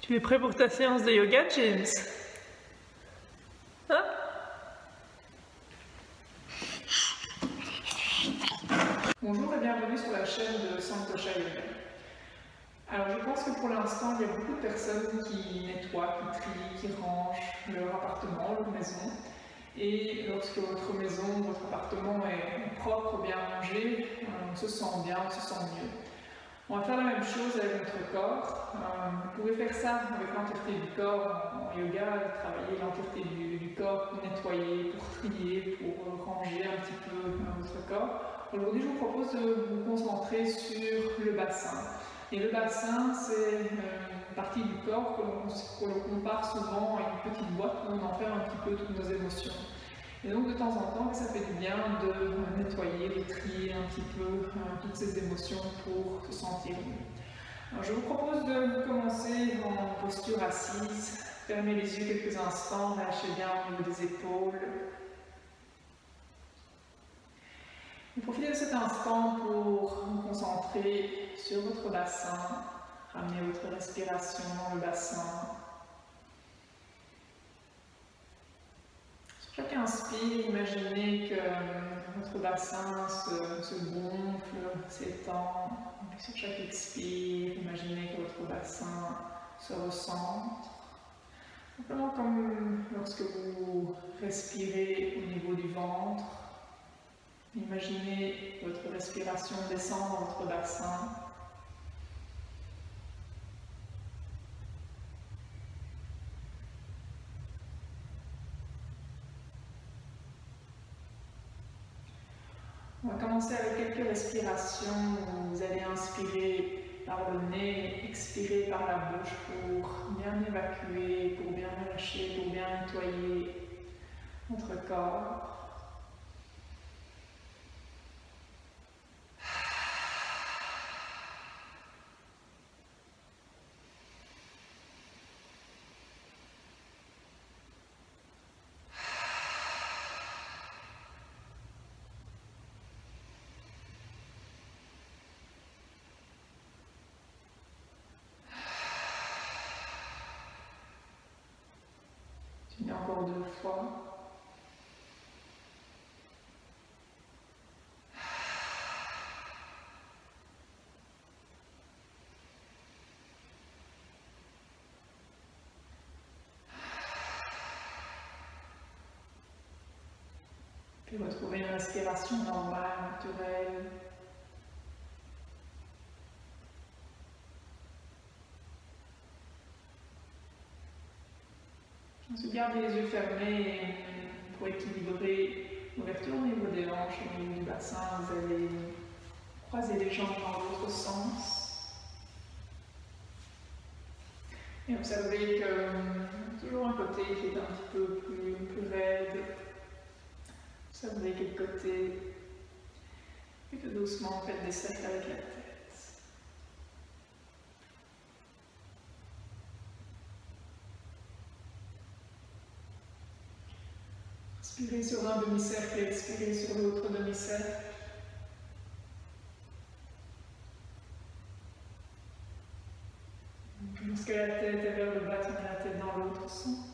Tu es prêt pour ta séance de yoga, James? Hein? Bonjour et bienvenue sur la chaîne de Santosha Yoga. Alors je pense que pour l'instant il y a beaucoup de personnes qui nettoient, qui trient, qui rangent leur appartement, leur maison. Et lorsque votre maison, votre appartement est propre, bien rangé, on se sent bien, on se sent mieux. On va faire la même chose avec notre corps. Vous pouvez faire ça avec l'entièreté du corps en yoga, travailler l'entièreté du corps pour nettoyer, pour trier, pour ranger un petit peu votre corps. Aujourd'hui, je vous propose de vous concentrer sur le bassin. Et le bassin, c'est une partie du corps que l'on compare souvent à une petite boîte où on enferme un petit peu toutes nos émotions. Et donc de temps en temps, ça fait du bien de nettoyer, de trier un petit peu toutes ces émotions pour se sentir mieux. Alors, je vous propose de commencer en posture assise. Fermez les yeux quelques instants, relâchez bien au niveau des épaules. Et profitez de cet instant pour vous concentrer sur votre bassin, ramener votre respiration dans le bassin. Chaque inspire, imaginez que votre bassin se gonfle, s'étend. Sur chaque expire, imaginez que votre bassin se recentre. Simplement comme lorsque vous respirez au niveau du ventre. Imaginez votre respiration descendre dans votre bassin. On va commencer avec quelques respirations où vous allez inspirer par le nez, expirer par la bouche pour bien évacuer, pour bien relâcher, pour bien nettoyer votre corps. Et encore 2 fois. Puis retrouver une respiration normale, naturelle. Ensuite, gardez les yeux fermés pour équilibrer l'ouverture au niveau des hanches, au niveau du bassin. Vous allez croiser les jambes dans l'autre sens. Et observez que toujours un côté qui est un petit peu plus raide. Observez quel côté. Et que doucement, faites des cercles avec la tête. Inspirez sur un demi-cercle et expirez sur l'autre demi-cercle. Lorsque la tête est vers le bas, tenez la tête dans l'autre sens.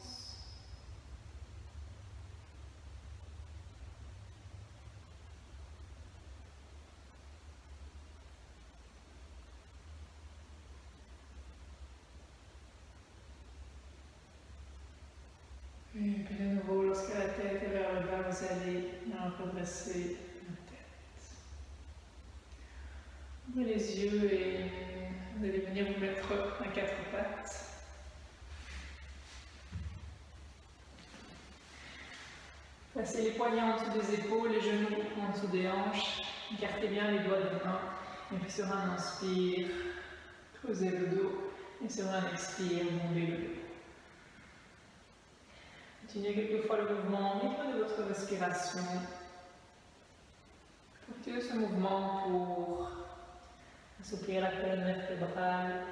Et puis de nouveau, lorsque la tête est vers le bas, vous allez redresser la tête. Ouvrez les yeux et vous allez venir vous mettre à 4 pattes. Placez les poignets en dessous des épaules, les genoux en dessous des hanches. Écartez bien les doigts des mains. Et puis sur un inspire, creusez le dos. Et sur un expire, montez le dos. Continuez quelquefois le mouvement au rythme de votre respiration. Profitez de ce mouvement pour assouplir la colonne vertébrale.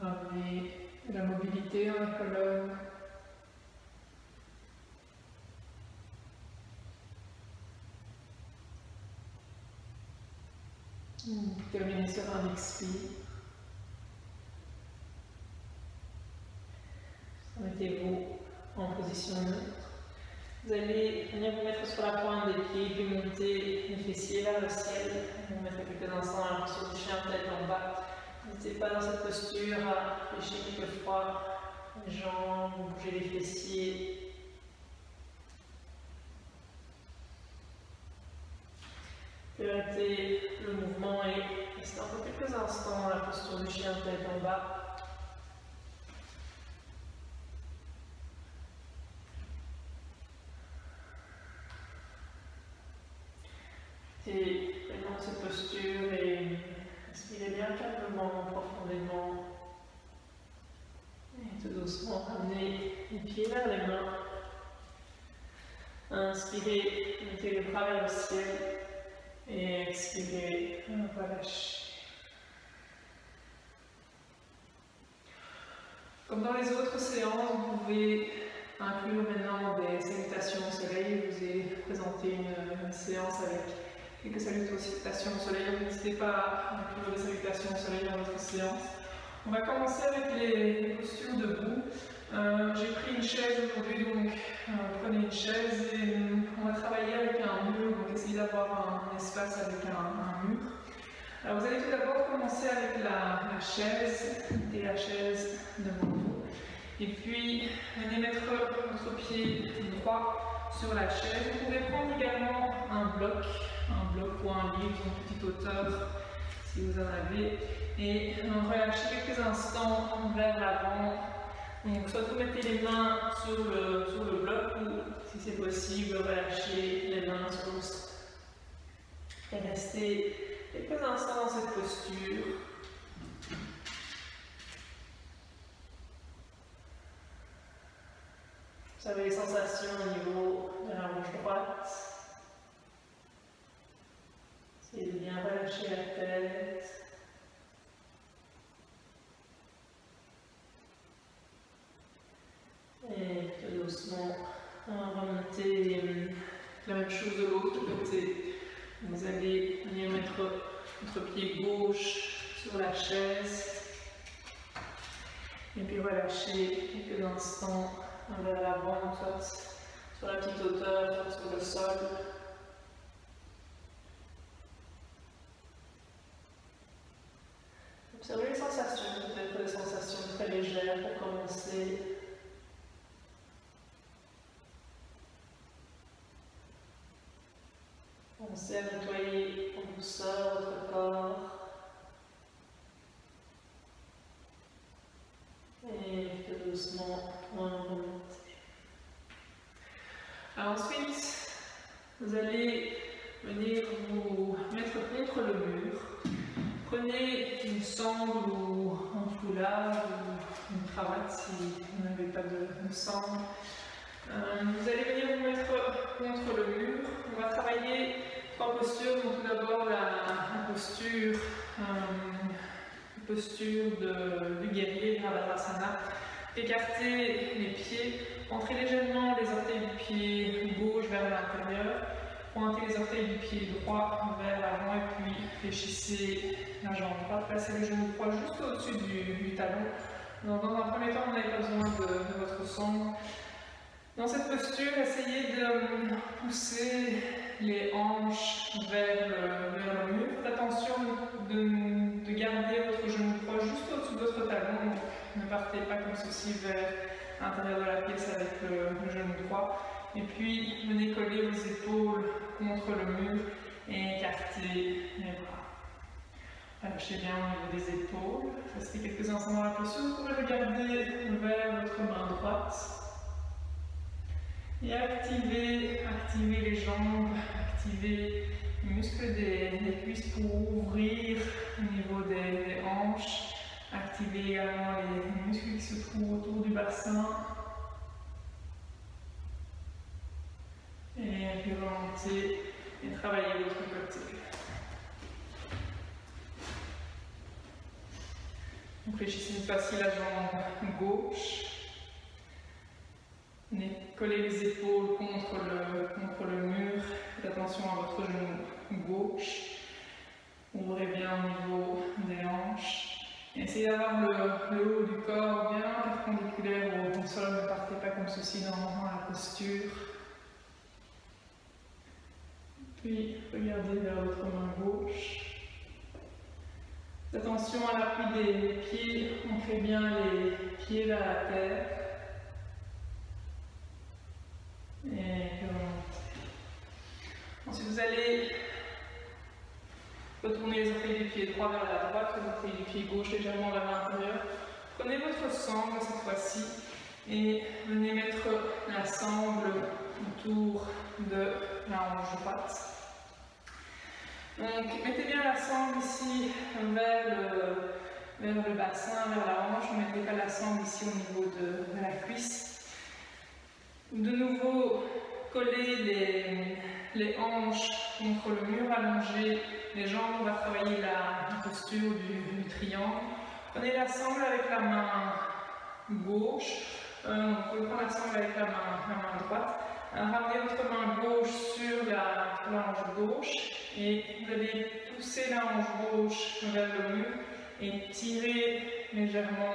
Ramener de la mobilité dans la colonne. Terminez sur un expire. Mettez-vous en position neutre. Vous allez venir vous mettre sur la pointe des pieds, puis monter les fessiers vers le ciel. Vous mettre quelques instants à la posture du chien, tête en bas. N'hésitez pas dans cette posture à lécher quelques fois les jambes, bouger les fessiers. Arrêtez le mouvement et restez encore quelques instants dans la posture du chien, tête en bas. Et maintenant cette posture et respirez bien calmement, profondément. Et tout doucement, ramenez les pieds vers les mains. Inspirez, mettez les bras vers le ciel. Et expirez, relâchez. Comme dans les autres séances, vous pouvez inclure maintenant des salutations au soleil. Je vous ai présenté une séance avec quelques salutations au soleil. N'hésitez pas à inclure des salutations au soleil dans votre séance. On va commencer avec les postures debout. J'ai pris une chaise aujourd'hui, donc prenez une chaise et on va travailler avec un mur. Donc essayez d'avoir un espace avec un mur. Alors vous allez tout d'abord commencer avec la chaise, mettez la chaise devant vous. Et puis venez mettre votre pied droit sur la chaise. Vous pouvez prendre également un bloc ou un livre, une petite hauteur si vous en avez. Et relâchez quelques instants vers l'avant. Donc soit vous mettez les mains sur le bloc ou si c'est possible, relâchez les mains sur le sol. Et restez quelques instants dans cette posture. Vous avez les sensations au niveau de la hanche droite. Essayez de bien relâcher la tête. Et tout doucement, remontez la même chose de l'autre côté. Vous allez venir mettre votre pied gauche sur la chaise. Et puis relâcher quelques instants vers l'avant, soit sur la petite hauteur, soit sur le sol. Observez les sensations, peut-être des sensations très légères pour commencer. Pensez à nettoyer en douceur votre corps. Et tout doucement, remonter. Alors ensuite, vous allez venir vous mettre contre le mur. Prenez une sangle ou un foulard ou une cravate si vous n'avez pas de sangle. Vous allez venir vous mettre contre le mur. On va travailler trois postures. Donc tout d'abord la posture du guerrier, Virabhadrasana. Écartez les pieds, entrez légèrement les orteils du pied gauche vers l'intérieur, pointez les orteils du pied droit vers l'avant et puis fléchissez la jambe droite, placez le genou droit juste au-dessus du talon. Donc, dans un premier temps, vous n'avez pas besoin de votre sangle. Dans cette posture, essayez de pousser les hanches vers le mur. Faites attention de garder votre genou droit juste au-dessus de votre talon. Donc, ne partez pas comme ceci vers l'intérieur de la pièce avec le genou droit. Et puis, venez coller vos épaules contre le mur et écartez les bras. Relâchez bien au niveau des épaules. Restez quelques instants dans la posture. Vous pouvez regarder vers votre main droite. Et activez les jambes, activez les muscles des cuisses pour ouvrir au niveau des hanches. Activez également les muscles qui se trouvent autour du bassin. Et puis remontez et travaillez l'autre côté. Donc fléchissez une fois la jambe gauche. Collez les épaules contre le mur. Faites attention à votre genou gauche. Ouvrez bien au niveau des hanches. Et essayez d'avoir le haut du corps bien perpendiculaire au sol, ne partez pas comme ceci dans la posture. Puis regardez vers votre main gauche. Attention à l'appui des pieds, ancrez bien les pieds vers la terre. Et remontez. Ensuite vous allez retourner les orteils du pied droit vers la droite, les orteils du pied gauche légèrement vers l'intérieur. Prenez votre sangle cette fois-ci et venez mettre la sangle autour de la hanche droite. Donc mettez bien la sangle ici vers le bassin, vers la hanche. Ne mettez pas la sangle ici au niveau de la cuisse. De nouveau, collez les hanches contre le mur, allongez les jambes. On va travailler la posture du triangle. Prenez la sangle avec la main gauche. Vous pouvez prendre la sangle avec la main droite. Ramenez votre main gauche sur la hanche gauche et vous allez pousser la hanche gauche vers le mur et tirer légèrement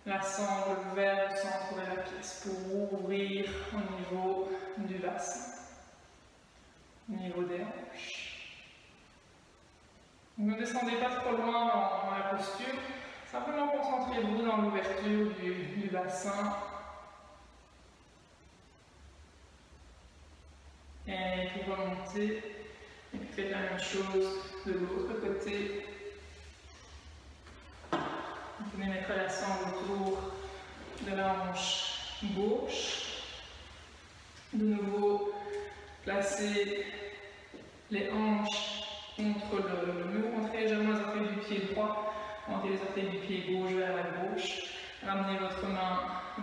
la sangle vers le centre de la pièce pour ouvrir au niveau du bassin, au niveau des hanches. Ne descendez pas trop loin dans la posture, simplement concentrez-vous dans l'ouverture du bassin. Et puis remontez, et puis faites la même chose de l'autre côté. Vous pouvez mettre la sangle autour de la hanche gauche. De nouveau, placez les hanches contre le mur, montrez légèrement les orteils du pied droit, montrez les orteils du pied gauche vers la gauche. Ramenez votre main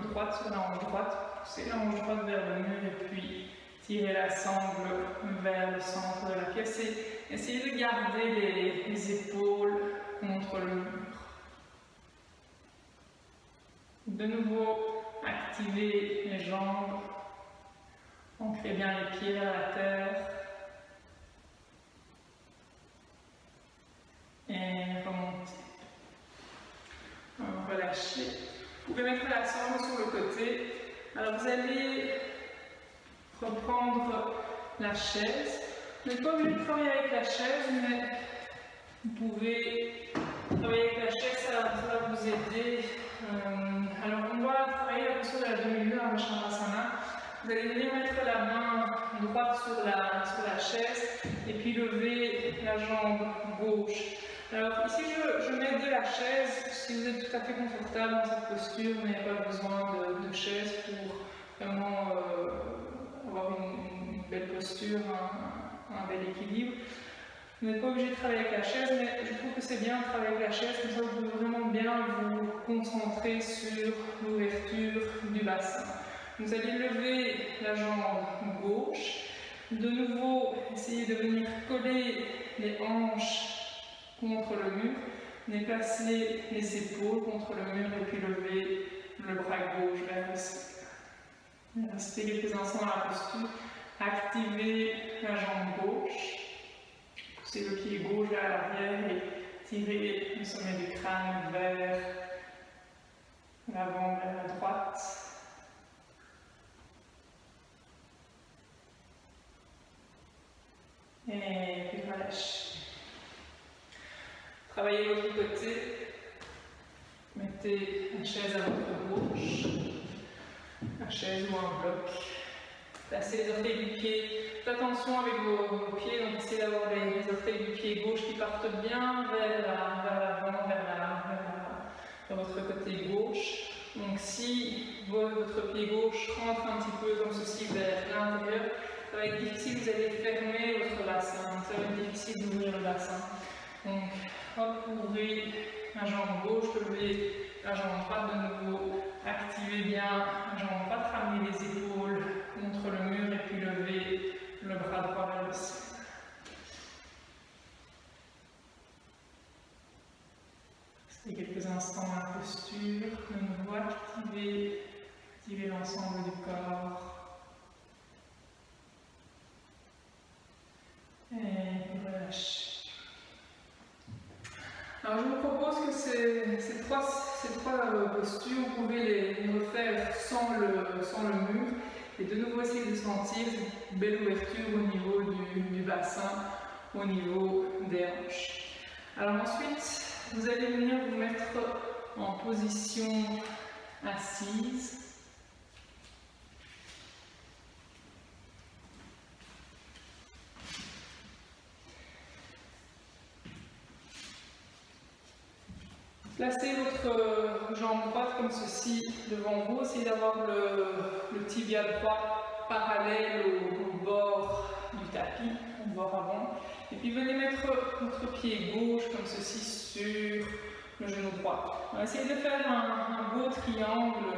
droite sur la hanche droite, poussez la hanche droite vers le mur et puis tirez la sangle vers le centre de la pièce et essayez de garder les épaules contre le mur. De nouveau, activez les jambes, ancrez bien les pieds vers la terre et remontez. Relâchez. Vous pouvez mettre la sangle sur le côté. Alors vous allez reprendre la chaise. Vous n'êtes pas obligé de travailler avec la chaise, mais vous pouvez travailler avec la chaise, ça va vous aider. Alors on va travailler la posture de la demi-lune à Shavasana. Vous allez venir mettre la main droite sur la chaise et puis lever la jambe gauche. Alors ici je m'aide de la chaise. Si vous êtes tout à fait confortable dans cette posture, vous n'avez pas besoin de chaise pour vraiment avoir une belle posture, un bel équilibre. Vous n'êtes pas obligé de travailler avec la chaise, mais je trouve que c'est bien de travailler avec la chaise, comme ça vous pouvez vraiment bien vous concentrer sur l'ouverture du bassin. Vous allez lever la jambe gauche. De nouveau, essayez de venir coller les hanches contre le mur. Déplacez les épaules contre le mur et puis levez le bras gauche vers le ciel. Restez quelques instants dans la posture. Activez la jambe gauche. Poussez le pied gauche vers l'arrière et tirez le sommet du crâne vers l'avant, vers la droite. Et puis relâchez. Travaillez l'autre côté. Mettez la chaise à votre gauche. La chaise ou un bloc. Placez les orteils du pied. Faites attention avec vos pieds, donc essayez d'avoir les orteils du pied gauche qui partent bien vers l'avant, vers votre côté gauche. Donc si votre pied gauche rentre un petit peu comme ceci vers l'intérieur, ça va être difficile, vous allez fermer votre bassin, ça va être difficile d'ouvrir le bassin. Donc hop, ouvrez la jambe gauche, levez la jambe droite de nouveau, activez bien la jambe droite, ramenez les épaules contre le mur et puis levez le bras droit vers le ciel. Restez quelques instants dans la posture, de nouveau activez l'ensemble du corps. Et relâchez. Alors je vous propose que ces trois postures, vous pouvez les refaire sans le mur. Et de nouveau essayer de sentir une belle ouverture au niveau du bassin, au niveau des hanches. Alors ensuite, vous allez venir vous mettre en position assise. Placez votre jambe droite comme ceci devant vous, essayez d'avoir le tibia droit parallèle au bord du tapis, au bord avant. Et puis venez mettre votre pied gauche comme ceci sur le genou droit. Essayez de faire un beau triangle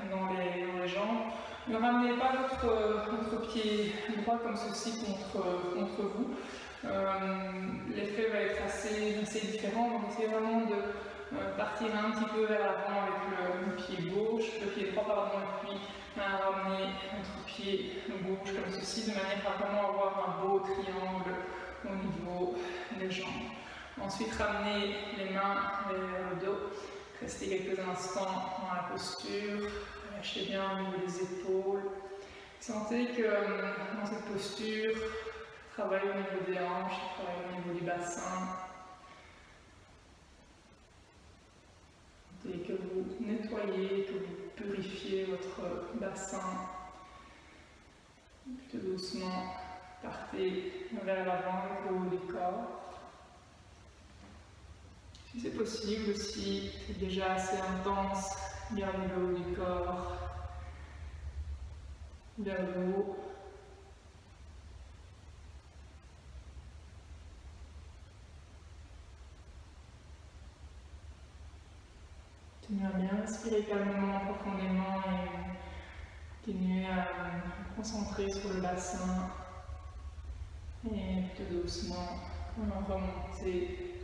dans les jambes. Ne ramenez pas votre pied droit comme ceci contre vous. L'effet va être assez différent, donc essayez vraiment de partir un petit peu vers l'avant avec le pied gauche, le pied droit pardon, et puis ramener notre pied gauche comme ceci, de manière à vraiment avoir un beau triangle au niveau des jambes. Ensuite, ramenez les mains vers le dos, restez quelques instants dans la posture, relâchez bien au niveau des épaules. Sentez que dans cette posture, travaillez au niveau des hanches, travaillez au niveau du bassin. Et que vous nettoyez, que vous purifiez votre bassin. Tout doucement, partez vers l'avant avec le haut du corps. Si c'est possible, si c'est déjà assez intense, gardez le haut du corps vers le haut. Tenez bien, respirez calmement, profondément et continuez à vous concentrer sur le bassin. Et tout doucement, remontez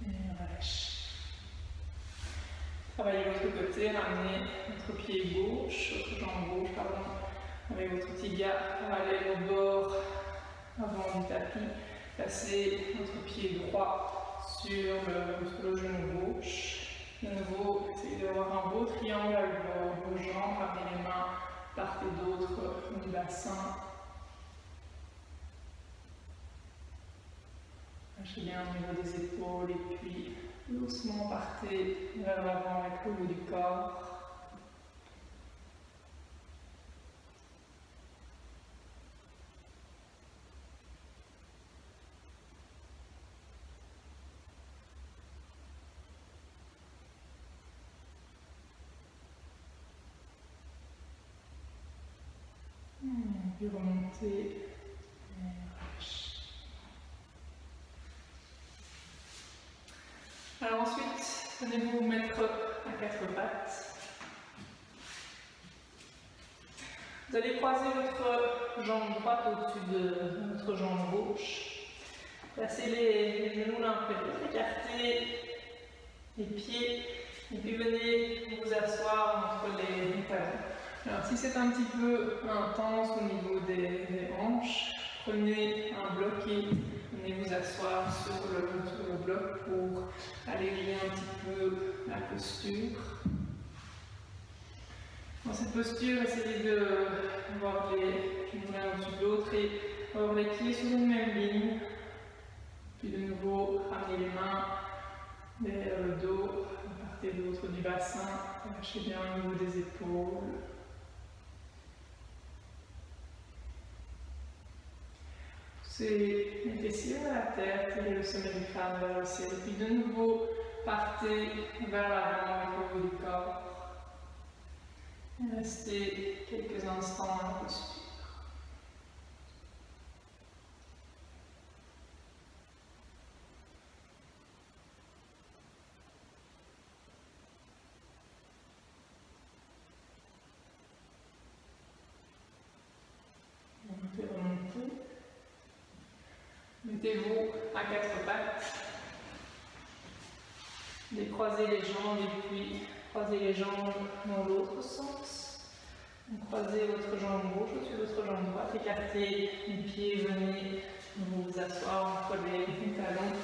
et relâchez. Travaillez l'autre côté, ramenez votre pied gauche, votre jambe gauche, pardon, avec votre tibia parallèle au bord avant du tapis. Placez votre pied droit sur le genou gauche. De nouveau, essayez d'avoir un beau triangle avec vos jambes, ramenez les mains part et d'autre du bassin. Lâchez bien au niveau des épaules et puis doucement partez vers l'avant avec le haut du corps. Puis remontez et relâchez. Alors ensuite, venez vous mettre à quatre pattes. Vous allez croiser votre jambe droite au-dessus de votre jambe gauche. Placez les genoux l'un près de l'autre, écartez les pieds et puis venez vous asseoir entre les talons. Alors si c'est un petit peu intense au niveau des hanches, prenez un bloc et venez vous asseoir sur le bloc pour alléger un petit peu la posture. Dans cette posture, essayez de voir les genoux l'un au-dessus de l'autre et avoir les pieds sur une même ligne. Puis de nouveau, ramenez les mains vers le dos, une partie et l'autre du bassin, lâchez bien au niveau des épaules. Poussez les fessiers vers la terre, tirez le sommet du crâne vers le ciel. Puis de nouveau, partez vers l'avant avec le haut du corps. Restez quelques instants dans la posture. Remontez. Mettez-vous à quatre pattes. Décroisez les jambes et puis croisez les jambes dans l'autre sens. Croisez votre jambe gauche au-dessus de votre jambe droite. Écartez les pieds, venez vous asseoir entre les talons.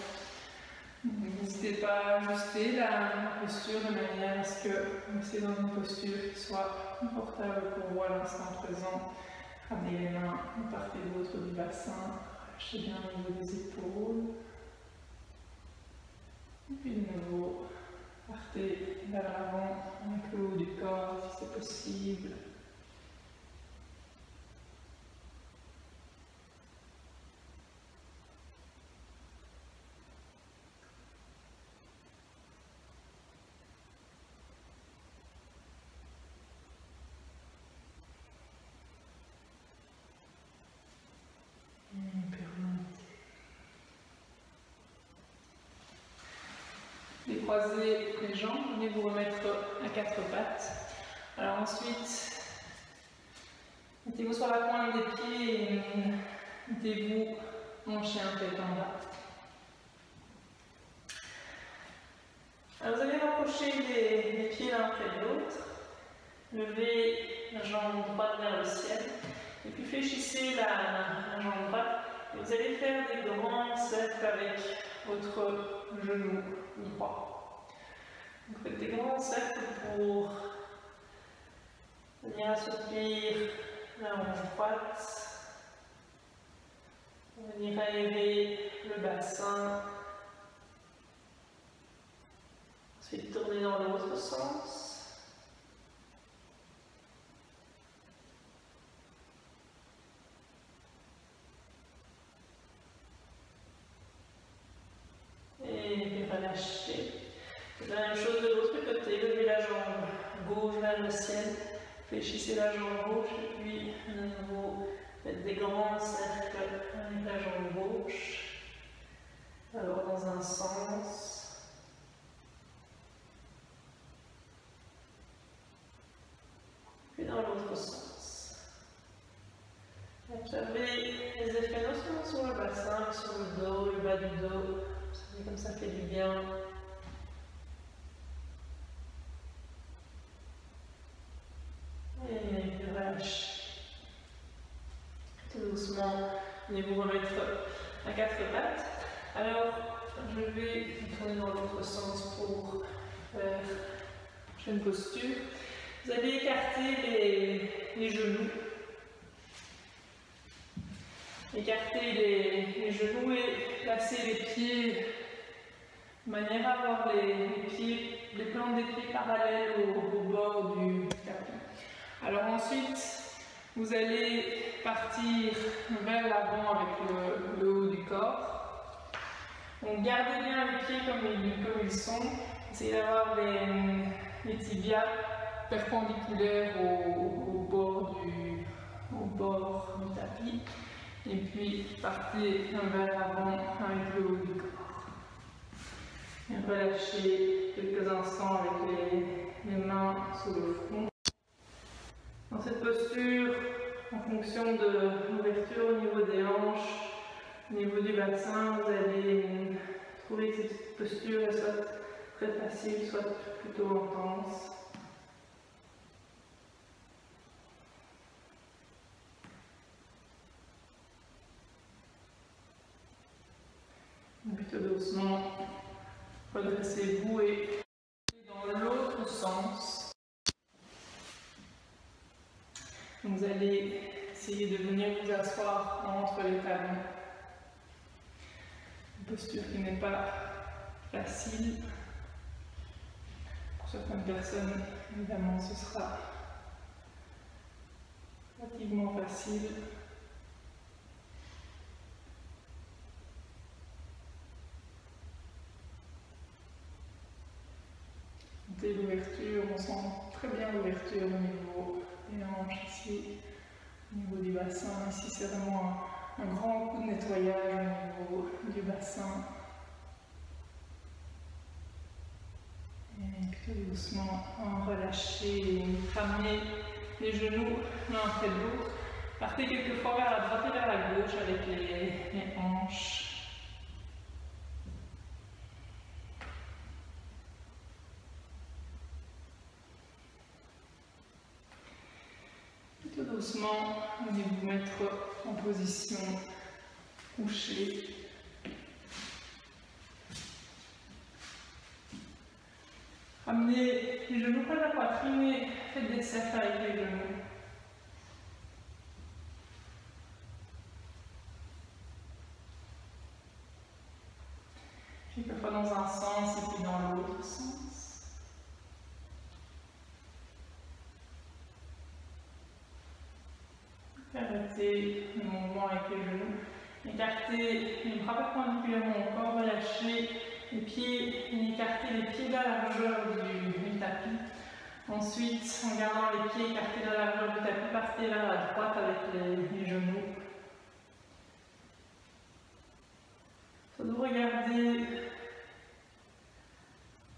N'hésitez pas à ajuster la posture de manière à ce que vous soyez dans une posture qui soit confortable pour vous à l'instant présent. Ramenez les mains de part et d'autre du bassin, relâchez bien au niveau des épaules. Et puis de nouveau, partez vers l'avant avec le haut du corps si c'est possible. Décroisez les jambes, venez vous remettre à quatre pattes. Alors ensuite, mettez-vous sur la pointe des pieds et mettez-vous en chien tête en bas. Alors vous allez rapprocher les pieds l'un près de l'autre, levez la jambe droite vers le ciel et puis fléchissez la jambe droite et vous allez faire des grands cercles avec votre genou droit. Vous faites des grands cercles pour venir assouplir la hanche droite, venir aérer le bassin, ensuite tourner dans l'autre sens. Relâchez. La même chose de l'autre côté, levez la jambe gauche vers le ciel, fléchissez la jambe gauche et puis de nouveau faites des grands cercles avec la jambe gauche. Alors dans un sens. Puis dans l'autre sens. Observez les effets non seulement sur le bassin, mais sur le dos, le bas du dos. Comme ça fait du bien. Et relâche. Tout doucement, venez vous remettre à quatre pattes. Alors, je vais tourner dans l'autre sens pour faire la prochaine posture. Vous allez écarter les genoux. Écarter les genoux et placer les pieds de manière à avoir les plantes des pieds parallèles au bord du tapis. Alors ensuite, vous allez partir vers l'avant avec le haut du corps. Donc gardez bien les pieds comme ils sont. Essayez d'avoir les tibias perpendiculaires au bord du tapis. Et puis partez vers l'avant avec le haut du corps. Et relâchez quelques instants avec les mains sous le front. Dans cette posture, en fonction de l'ouverture au niveau des hanches, au niveau du bassin, vous allez trouver que cette posture est soit très facile, soit plutôt intense. Plutôt doucement. Redressez-vous et dans l'autre sens. Vous allez essayer de venir vous asseoir entre les talons. Une posture qui n'est pas facile. Pour certaines personnes, évidemment, ce sera relativement facile. L'ouverture, on sent très bien l'ouverture au niveau des hanches ici, au niveau du bassin. Ici, c'est vraiment un grand coup de nettoyage au niveau du bassin. Et puis doucement, relâchez, ramenez les genoux l'un après l'autre. Partez quelquefois vers la droite et vers la gauche avec les hanches. Tout doucement, venez vous mettre en position couchée. Ramenez les genoux près de la poitrine et faites des cercles avec les genoux. Quelquefois dans un sens et puis dans l'autre sens. Arrêtez le mouvement avec les genoux. Écartez les bras perpendiculairement au corps, relâchez les pieds, écartez les pieds de la largeur du tapis. Ensuite, en gardant les pieds écartés de la largeur du tapis, partez vers la droite avec les genoux. Soit vous regardez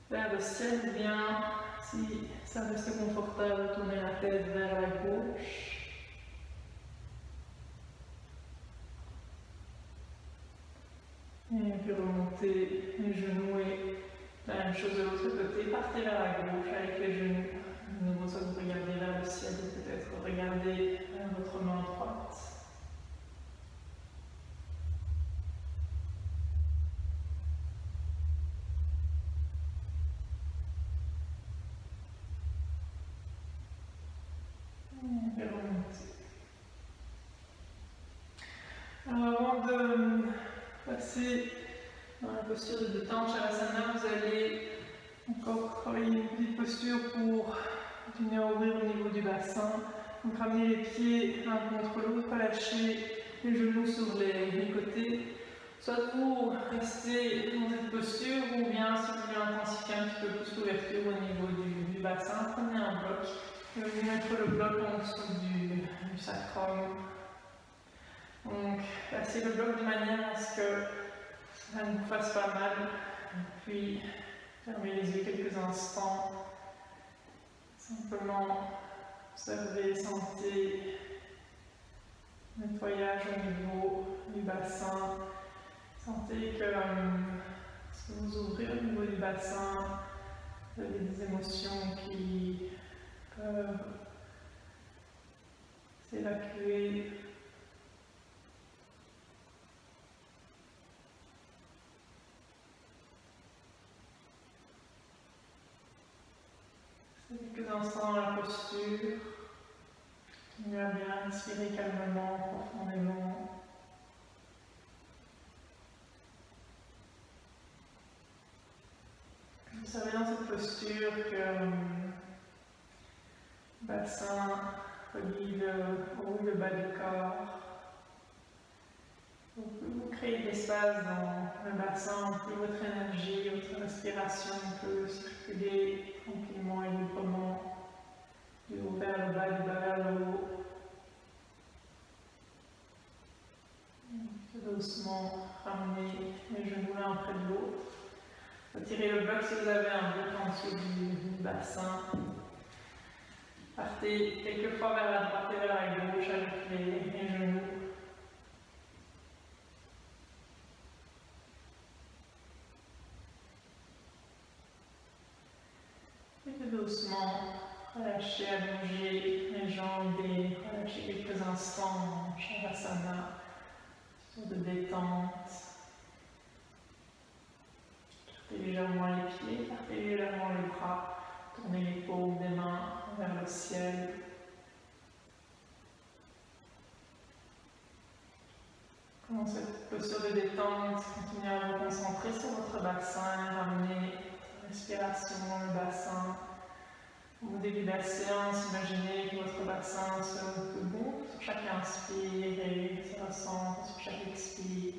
vers le ciel, ou bien, si ça reste confortable, tournez la tête vers la gauche. Et puis remontez les genoux et la même chose de l'autre côté, partez vers la gauche avec les genoux. De nouveau, soit vous regardez vers le ciel et peut-être regardez vers votre main droite. Et remontez. Alors avant de passer dans la posture de détente Shavasana, vous allez encore travailler une petite posture pour continuer à ouvrir au niveau du bassin. Donc ramenez les pieds l'un contre l'autre, relâchez les genoux sur les côtés. Soit vous restez dans cette posture, ou bien si vous voulez intensifier un petit peu plus l'ouverture au niveau du bassin, prenez un bloc et venez mettre le bloc en dessous du sacrum. Donc placez le bloc de manière à ce que ça ne vous fasse pas mal. Puis fermez les yeux quelques instants. Simplement observez, sentez le nettoyage au niveau du bassin. Sentez que lorsque vous ouvrez au niveau du bassin, vous avez des émotions qui peuvent s'évacuer. Quelques instants dans la posture. Continuez à bien inspirer calmement, profondément. Vous savez dans cette posture que le bassin relie le haut et le bas du corps. Vous créez de l'espace dans le bassin, plus votre énergie, votre respiration peut circuler tranquillement et librement, du haut vers le bas, du bas vers le haut. Doucement ramenez les genoux l'un près de l'autre. Retirez le bloc si vous avez un bloc en dessous du bassin. Partez quelquefois vers la droite et vers la gauche avec les genoux. Doucement, relâchez, allongez les jambes et relâchez quelques instants en Shavasana, sur de détente. Partez légèrement les pieds, partez légèrement les bras, tournez les paumes des mains vers le ciel. Dans cette posture de détente, continuez à vous concentrer sur votre bassin, ramenez votre respiration dans le bassin. Au début de la séance, imaginez que votre bassin se gonfle sur chaque inspire et se ressent sur chaque expire.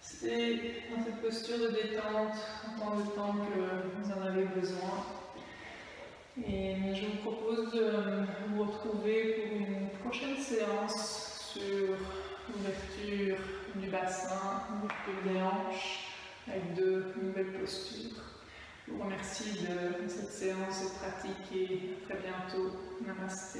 Restez dans cette posture de détente autant de temps que vous en avez besoin. Et je vous propose de vous retrouver pour une prochaine séance sur l'ouverture du bassin, l'ouverture des hanches, avec de nouvelles postures. Je vous remercie de cette séance de pratique et à très bientôt. Namasté.